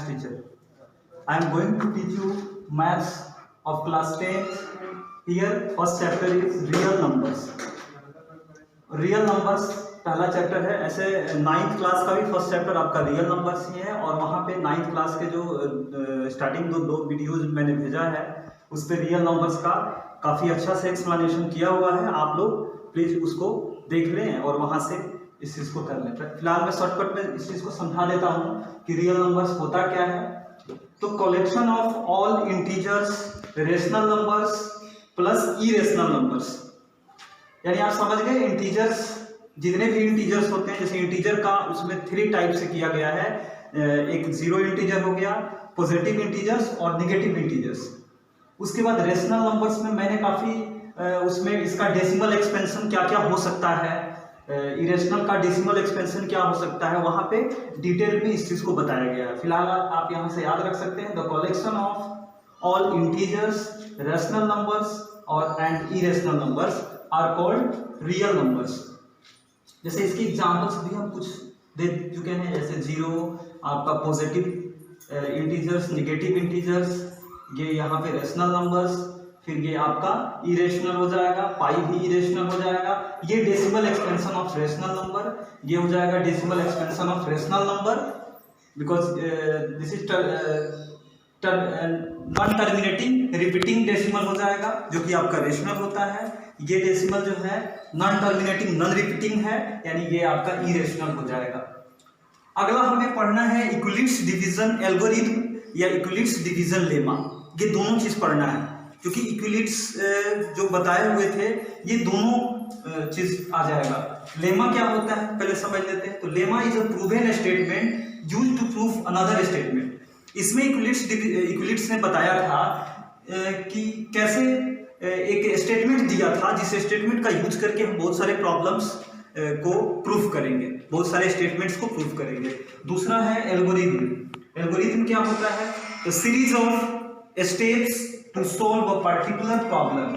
Teacher. I am going to teach you maths of class 10. Here first chapter is real numbers. Real numbers पहला chapter है। ऐसे 9th class का भी first chapter आपका real numbers ही है, और वहाँ पे 9th क्लास के जो स्टार्टिंग दो वीडियोज मैंने भेजा है उस पर रियल नंबर्स का काफ़ी अच्छा से एक्सप्लेनेशन किया हुआ है। आप लोग प्लीज़ उसको देख लें और वहाँ से इस चीज़ को कर लें। फिलहाल मैं शॉर्टकट में इस चीज़ को समझा देता हूँ कि रियल नंबर्स होता क्या है। तो collection of all integers, rational numbers plus irrational numbers, यानी आप समझ गए इंटीजर्स, जितने भी इंटीजर्स होते हैं। जैसे इंटीजर का उसमें 3 टाइप से किया गया है। एक जीरो इंटीजर हो गया, पॉजिटिव इंटीजर्स और नेगेटिव इंटीजर्स। उसके बाद रेशनल नंबर्स में मैंने काफ़ी उसमें इसका डेसिमल एक्सपेंशन क्या क्या हो सकता है, इरेशनल का डेसिमल एक्सपेंशन क्या हो सकता है, वहाँ पे डिटेल में इस चीज़ को बताया गया है। फिलहाल आप यहाँ से याद रख सकते हैं the collection of all integers, rational numbers और and irrational numbers are called real numbers. जैसे इसकी एग्जांपल्स भी हम कुछ दे चुके हैं, जैसे जीरो आपका पॉजिटिव इंटीजर्स, नेगेटिव इंटीजर्स, ये यहाँ पे रेशनल नंबर्स, फिर ये आपका इरेशनल हो जाएगा, पाई भी इरेशनल हो जाएगा। ये decimal expansion of rational number, ये हो जाएगा decimal expansion of rational number, because this is non terminating repeating decimal हो जाएगा, जो कि आपका रेशनल होता है। ये डेसिमल जो है नॉन टर्मिनेटिंग नॉन रिपीटिंग है, यानी ये आपका इरेशनल हो जाएगा। अगला हमें पढ़ना है इक्विलिट्स डिवीजन एल्गोरिथम या इक्विलिट्स डिवीजन लेमा। ये दोनों चीज पढ़ना है, क्योंकि इक्विलिट्स जो बताए हुए थे ये दोनों चीज आ जाएगा। लेमा क्या होता है पहले समझ लेते हैं। तो lemma is a proven statement used to prove another statement. इसमें इक्विलिट्स ने बताया था कि कैसे एक स्टेटमेंट दिया था, जिस स्टेटमेंट का यूज करके हम बहुत सारे प्रॉब्लम्स को प्रूफ करेंगे, बहुत सारे स्टेटमेंट्स को प्रूफ करेंगे। दूसरा है एल्गोरिथम। एल्गोरिथम क्या होता है? तो series of steps to solve a particular problem,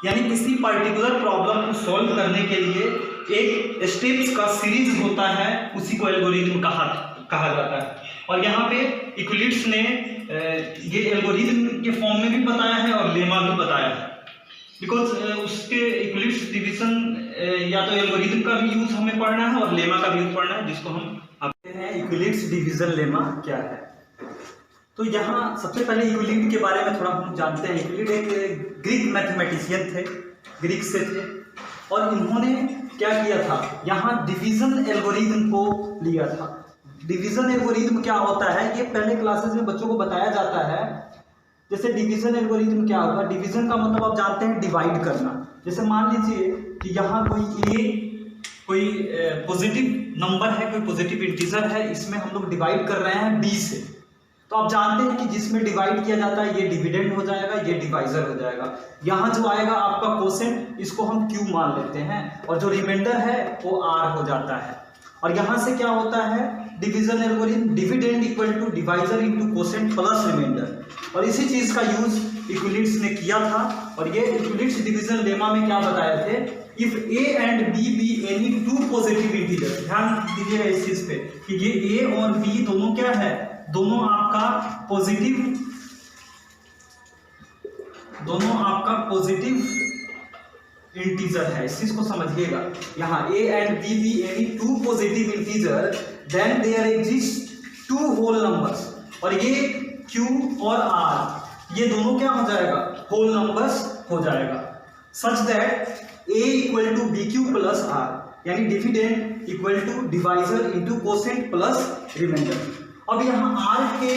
यानी किसी पर्टिकुलर प्रॉब्लम को सॉल्व करने के लिए एक स्टेप्स का सीरीज होता है, उसी को एल्गोरिथम कहा जाता है। और यहाँ पे इक्विलिट्स ने ये एल्गोरिथम के फॉर्म में भी बताया है और लेमा भी बताया है, बिकॉज उसके इक्विलिट्स डिवीजन या तो एल्गोरिथम का भी यूज हमें पढ़ना है और लेमा का भी यूज पढ़ना है, जिसको हम आपके हैं इक्विलिट्स डिवीजन लेमा क्या है। तो यहाँ सबसे पहले इक्विलिट के बारे में थोड़ा हम जानते हैं। इक्विलिट एक ग्रीक मैथमेटिशियन थे, ग्रीक से थे, और इन्होंने क्या किया था, यहाँ डिवीजन एल्गोरिथम को लिया था। डिवीजन एल्गोरिथम क्या होता है ये पहले क्लासेस में बच्चों को बताया जाता है। जैसे डिवीजन एल्गोरिथम क्या होगा, डिवीजन का मतलब आप जानते हैं डिवाइड करना। जैसे मान लीजिए कि यहाँ कोई पॉजिटिव नंबर है, कोई पॉजिटिव इंटीजर है, इसमें हम लोग डिवाइड कर रहे हैं b से। तो आप जानते हैं कि जिसमें डिवाइड किया जाता है ये डिविडेंड हो जाएगा, ये डिवाइजर हो जाएगा। यहाँ जो आएगा आपका कोसेंट, इसको हम q मान लेते हैं, और जो रिमाइंडर है वो r हो जाता है। और यहाँ से क्या होता है division algorithm, dividend equal to divisor into quotient plus remainder. और इसी चीज का यूज इक्विलिट्स ने किया था। और ये इक्विलिट्स डिवीजन लेमा में क्या बताए थे, if a and b b any two positive integer, ध्यान दीजिएगा इस चीज पे कि ये a और b दोनों क्या है, दोनों आपका पॉजिटिव इंटीजर है। इस चीज को समझिएगा। यहाँ a and b b any two positive integer, then there exist two whole numbers, और ये q और r ये दोनों क्या हो जाएगा, होल नंबर्स हो जाएगा, such that a equal to b q plus r, यानी dividend equal to divisor into quotient plus remainder. अब यहाँ r के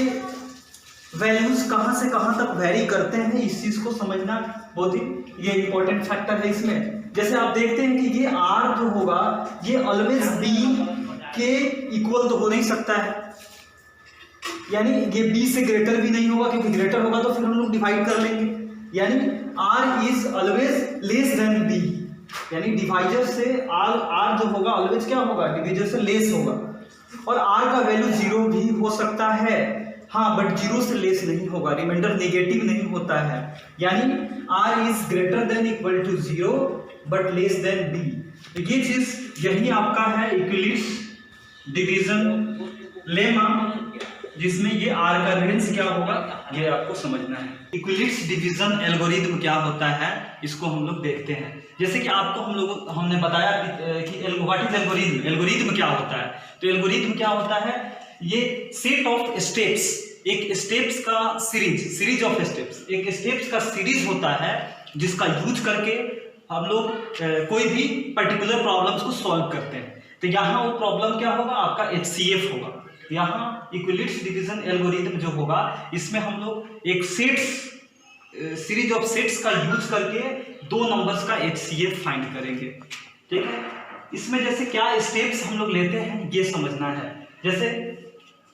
वैल्यूज कहाँ से कहाँ तक वेरी करते हैं, इस चीज को समझना बहुत ही ये इंपॉर्टेंट फैक्टर है इसमें। जैसे आप देखते हैं कि ये r जो होगा ये ऑलवेज b के इक्वल तो हो नहीं सकता है, यानी ये b से ग्रेटर भी नहीं होगा, क्योंकि ग्रेटर होगा तो फिर हम लोग डिवाइड कर लेंगे। यानी r is always less than b, यानी डिवाइजर से r जो होगा ऑलवेज क्या होगा, डिवाइजर से लेस होगा। और r का वैल्यू 0 भी हो सकता है, हाँ, बट 0 से लेस नहीं होगा, रिमाइंडर नेगेटिव नहीं होता है। यानी r is greater than equal to 0 but less than b। ये चीज यही आपका है इक्विलिट्स डिवीजन लेमा। जिसमें ये आर का रेंज क्या होगा ये आपको समझना है। इक्विलिप्स डिवीजन एल्गोरिथम क्या होता है इसको हम लोग देखते हैं। जैसे कि आपको हमने बताया कि व्हाट इज एल्गोरिथम, एल्गोरिथम क्या होता है। तो एल्गोरिथम क्या होता है, ये सेट ऑफ स्टेप्स, एक स्टेप्स का सीरीज ऑफ स्टेप्स, एक स्टेप्स का सीरीज होता है जिसका यूज करके हम लोग कोई भी पर्टिकुलर प्रॉब्लम्स को सॉल्व करते हैं। तो यहाँ वो प्रॉब्लम क्या होगा, आपका HCF होगा। यहाँ इक्विलिप्स डिवीजन एल्गोरिथम जो होगा इसमें हम लोग एक सीरीज ऑफ सेट्स का यूज करके दो नंबर्स का HCF फाइंड करेंगे। ठीक है, इसमें जैसे क्या स्टेप्स हम लोग लेते हैं ये समझना है। जैसे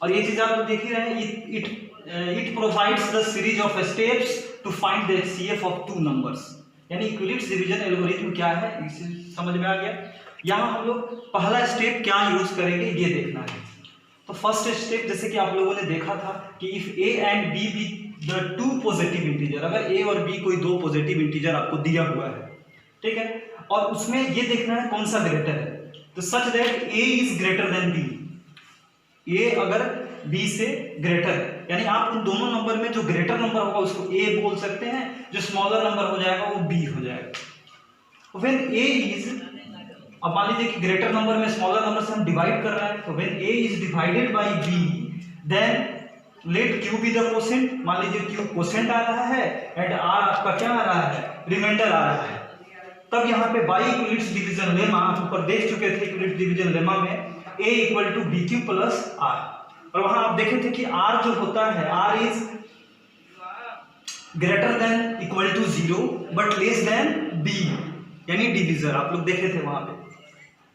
और ये चीज आप लोग देख ही रहे हैं, it provides the series of steps to find the HCF of two numbers. यानी इक्विलिप्स डिवीजन एल्गोरिथम क्या है इसे समझ में आ गया। यहाँ हम लोग पहला स्टेप क्या यूज करेंगे ये देखना है। तो फर्स्ट स्टेप जैसे कि आप लोगों ने देखा था कि if A and B be the two positive integer, अगर A और B कोई दो पॉजिटिव इंटीजर आपको दिया हुआ है, ठीक है, और उसमें ये देखना है कौन सा ग्रेटर है। तो सच that A is greater then B, A अगर B से ग्रेटर है, यानी आप उन दोनों नंबर में जो ग्रेटर नंबर होगा उसको A बोल सकते हैं, जो स्मॉलर नंबर हो जाएगा वो B हो जाएगा। व्हेन A इज, अब मान लीजिए कि ग्रेटर नंबर में स्मॉलर नंबर से हम डिवाइड कर रहे हैं, तो when A is divided by B then let Q be the quotient. मान लीजिए Q कोसेंट आ रहा है एंड R आपका क्या आ रहा है, रिमाइंडर आ रहा है। तब यहाँ पे बाई इक्विलिप्स डिवीजन लेमा आप ऊपर देख चुके थे, इक्विलिप्स डिवीजन लेमा में A equal to BQ plus R, और वहां आप देखे थे कि R जो होता है R is greater than equal to 0 but less than B, यानी डिवीजर आप लोग देखे थे वहां पे।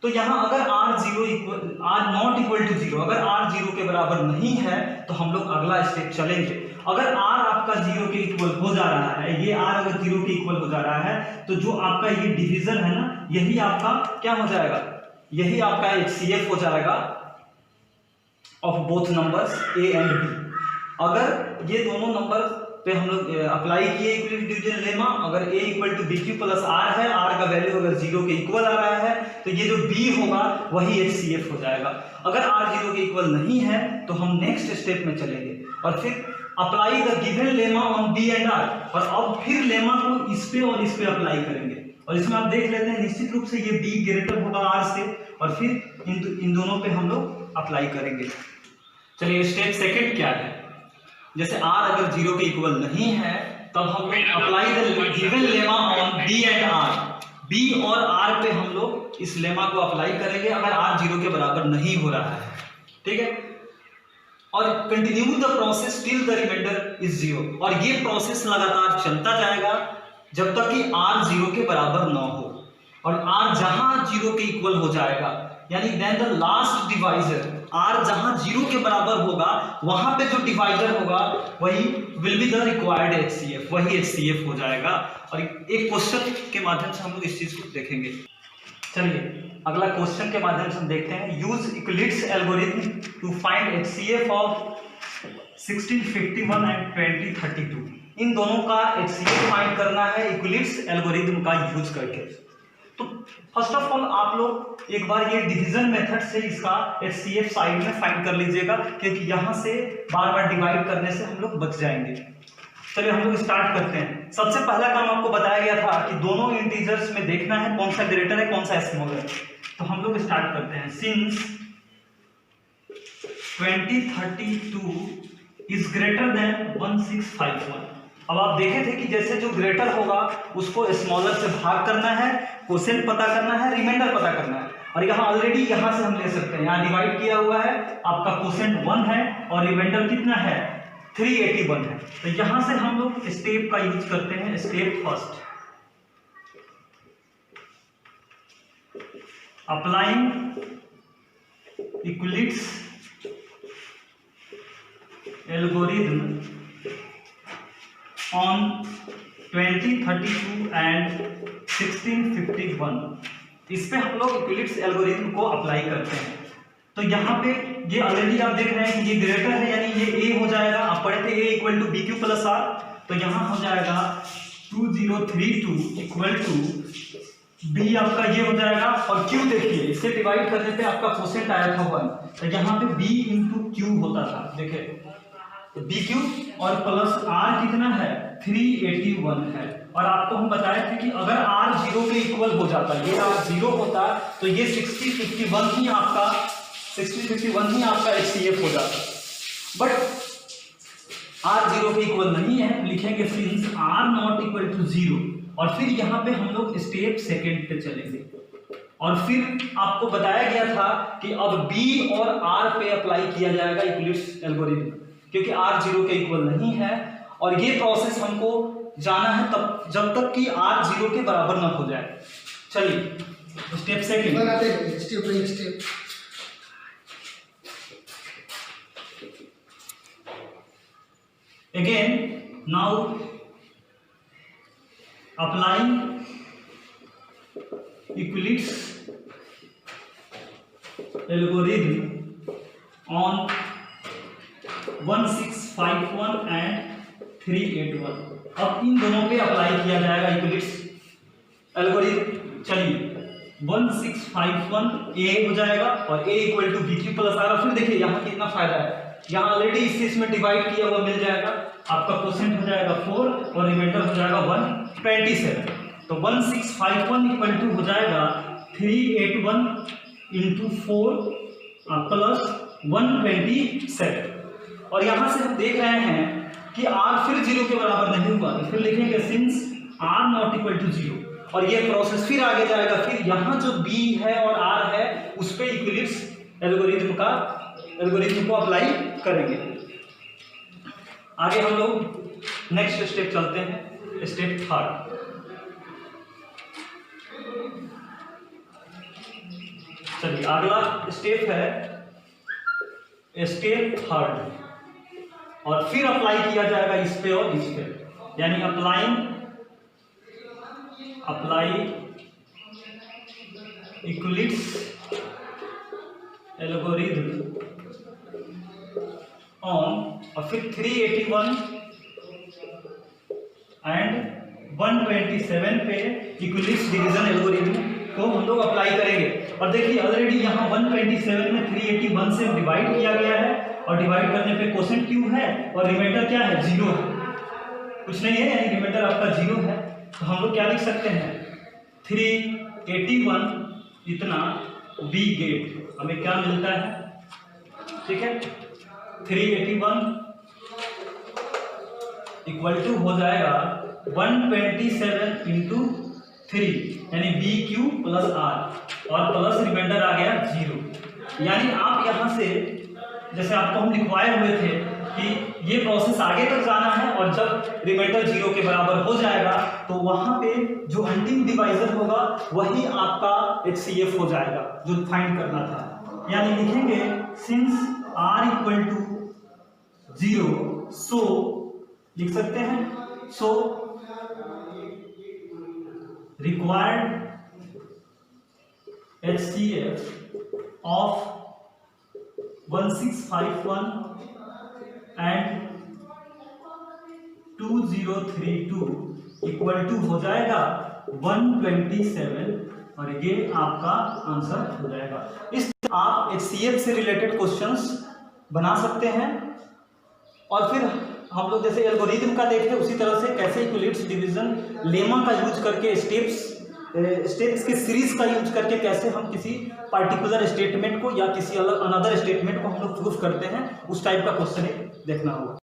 तो यहाँ अगर R नॉट इक्वल टू 0, अगर R 0 के बराबर नहीं है तो हम लोग अगला स्टेप चलेंगे। अगर R आपका 0 के इक्वल हो जा रहा है, ये R अगर 0 के इक्वल हो जा रहा है, तो जो आपका ये डिवीजन है ना, यही आपका क्या हो जाएगा, यही आपका HCF हो जाएगा of both numbers A and B। अगर ये दोनों नंबर पे हम लोग अप्लाई किए इक्विलिप्स डिवीजन लेमा, अगर A equal to BQ plus R है, R का वैल्यू अगर 0 के इक्वल आ रहा है, तो ये जो B होगा वही HCF हो जाएगा। अगर R 0 के इक्वल नहीं है तो हम नेक्स्ट स्टेप में चलेंगे और फिर apply the given lemma on B and R, और अब फिर लेमा को इस पे और इस पे अप्लाई करेंगे। और इसमें आप देख लेते हैं निश्चित रूप से ये B ग्रेटर होगा R से, और फिर इन दोनों पे हम लोग अप्लाई करेंगे। चलिए स्टेप सेकंड क्या है, जैसे R अगर 0 के इक्वल नहीं है तब हम लोग apply the given lemma on B and R, B और R पे हम लोग इस लेमा को अप्लाई करेंगे अगर R 0 के बराबर नहीं हो रहा है। ठीक है, और continue the process till the remainder is 0, और ये प्रोसेस लगातार चलता जाएगा जब तक कि R 0 के बराबर ना हो, और R जहां 0 के इक्वल हो जाएगा, यानी then the last divisor, R जहां 0 के बराबर होगा वहां पे जो डिवाइजर होगा वही will be the required HCF, वही HCF हो जाएगा। और एक क्वेश्चन के माध्यम से हम लोग इस चीज को देखेंगे। चलिए अगला क्वेश्चन के माध्यम से हम देखते हैं, use Euclid's algorithm to find HCF of 1651 and 2032। इन दोनों का HCF फाइंड करना है इक्विलिप्स एल्गोरिथम का यूज करके। तो फर्स्ट ऑफ ऑल आप लोग एक बार ये डिवीजन मेथड से इसका HCF साइड में फाइंड कर लीजिएगा, क्योंकि यहां से बार बार डिवाइड करने से हम लोग बच जाएंगे। चलिए हम लोग स्टार्ट करते हैं। सबसे पहला काम आपको बताया गया था कि दोनों इंटीजर्स में देखना है कौन सा ग्रेटर है कौन सा स्मॉलर है। तो हम लोग स्टार्ट करते हैं, सिंस 2032 इज ग्रेटर देन 1651। अब आप देखे थे कि जैसे जो ग्रेटर होगा उसको स्मॉलर से भाग करना है, कोसेंट पता करना है, रिमाइंडर पता करना है, और यहाँ ऑलरेडी यहाँ से हम ले सकते हैं, यहाँ डिवाइड किया हुआ है, आपका कोसेंट 1 है और रिमाइंडर कितना है 381 है। तो यहाँ से हम लोग स्टेप का यूज करते हैं। Step first, applying Euclid's algorithm on 2032 and 1651, इस पे हम लोग इक्विलिप्स एल्गोरिथम को अप्लाई करते हैं। तो यहाँ पे ये ऑलरेडी आप देख रहे हैं कि ये ग्रेटर है, यानी ये A हो जाएगा। आप पढ़े थे A equal to BQ plus R, तो यहाँ हो जाएगा 2032 इक्वल टू बी आपका ये हो जाएगा, और क्यू देखिए इससे डिवाइड करने पे आपका क्वोशिएंट आया था 1, तो यहाँ पे बी इंटू क्यू होता था, देखिए बी क्यू, और प्लस आर कितना है 381 है। और आपको हम बताए थे कि अगर आर 0 के इक्वल हो जाता, ये आर 0 होता तो ये 6051 ही आपका HCF हो जाता, बट आर 0 के इक्वल नहीं है, लिखेंगे since R not equal to 0, और फिर यहाँ पे हम लोग स्टेप सेकेंड पे चलेंगे। और फिर आपको बताया गया था कि अब बी और आर पे अप्लाई किया जाएगा यूक्लिड्स एल्गोरिथम, क्योंकि आर 0 के इक्वल नहीं है, और ये प्रोसेस हमको जाना है तब जब तक कि आर 0 के बराबर ना हो जाए। चलिए step second, step again now applying Euclid's algorithm on 1651 and 381। अब इन दोनों पे अप्लाई किया जाएगा यूक्लिड्स एल्गोरिथम। चलिए 1651 ए हो जाएगा और a equal to b q plus r. फिर देखिए यहाँ कितना फायदा है, यहाँ ऑलरेडी इसमें डिवाइड किया हुआ मिल जाएगा, आपका क्वोशिएंट हो जाएगा 4 और रिमाइंडर हो जाएगा 127। तो 1651 इक्वल टू हो जाएगा 381 इंटू 4 प्लस 127। और यहाँ से हम देख रहे हैं कि r फिर 0 के बराबर नहीं हुआ, तो फिर लिखेंगे since r not equal to 0, और ये प्रोसेस फिर आगे जाएगा। फिर यहाँ जो b है और r है उस पे यूक्लिड्स एल्गोरिथम को अप्लाई करेंगे। आगे हम लोग नेक्स्ट स्टेप चलते हैं, स्टेप थर्ड। चलिए अगला स्टेप है स्टेप थर्ड, और फिर अप्लाई किया जाएगा इस पे और इस पे, यानी अप्लाई यूक्लिड्स एल्गोरिथम ऑन, और फिर 381 एंड 127 पे यूक्लिड्स डिवीजन एल्गोरिथम को हम लोग अप्लाई करेंगे। और देखिए ऑलरेडी यहाँ 127 में 381 से डिवाइड किया गया है, और डिवाइड करने पे क्वोशिएंट क्यू है और रिमाइंडर क्या है 0 है, कुछ नहीं है, यानी रिमाइंडर आपका 0 है। तो हम लोग क्या लिख सकते हैं 381 इतना बी गेट, हमें क्या मिलता है, ठीक है 381 इक्वल टू हो जाएगा 127 इंटू 3, यानी बी क्यू प्लस आर, और प्लस रिमाइंडर आ गया 0। यानी आप यहाँ से जैसे आपको हम लिखवाए हुए थे कि ये प्रोसेस आगे तक जाना है, और जब रिमाइंडर 0 के बराबर हो जाएगा तो वहां पे जो अंतिम डिवाइजर होगा वही आपका HCF हो जाएगा जो फाइंड करना था। यानी लिखेंगे since r equal to 0, so लिख सकते हैं so required HCF of 1651 and 2032 equal to हो जाएगा 127, और ये आपका आंसर हो जाएगा। इस आप HCF से रिलेटेड क्वेश्चंस बना सकते हैं, और फिर हम लोग जैसे एल्गोरिथम का देखे उसी तरह से कैसे यूक्लिड्स डिवीजन लेमा का यूज करके स्टेप्स के सीरीज का यूज करके कैसे हम किसी पार्टिकुलर स्टेटमेंट को या किसी अनदर स्टेटमेंट को हम लोग प्रूफ करते हैं, उस टाइप का क्वेश्चन देखना होगा।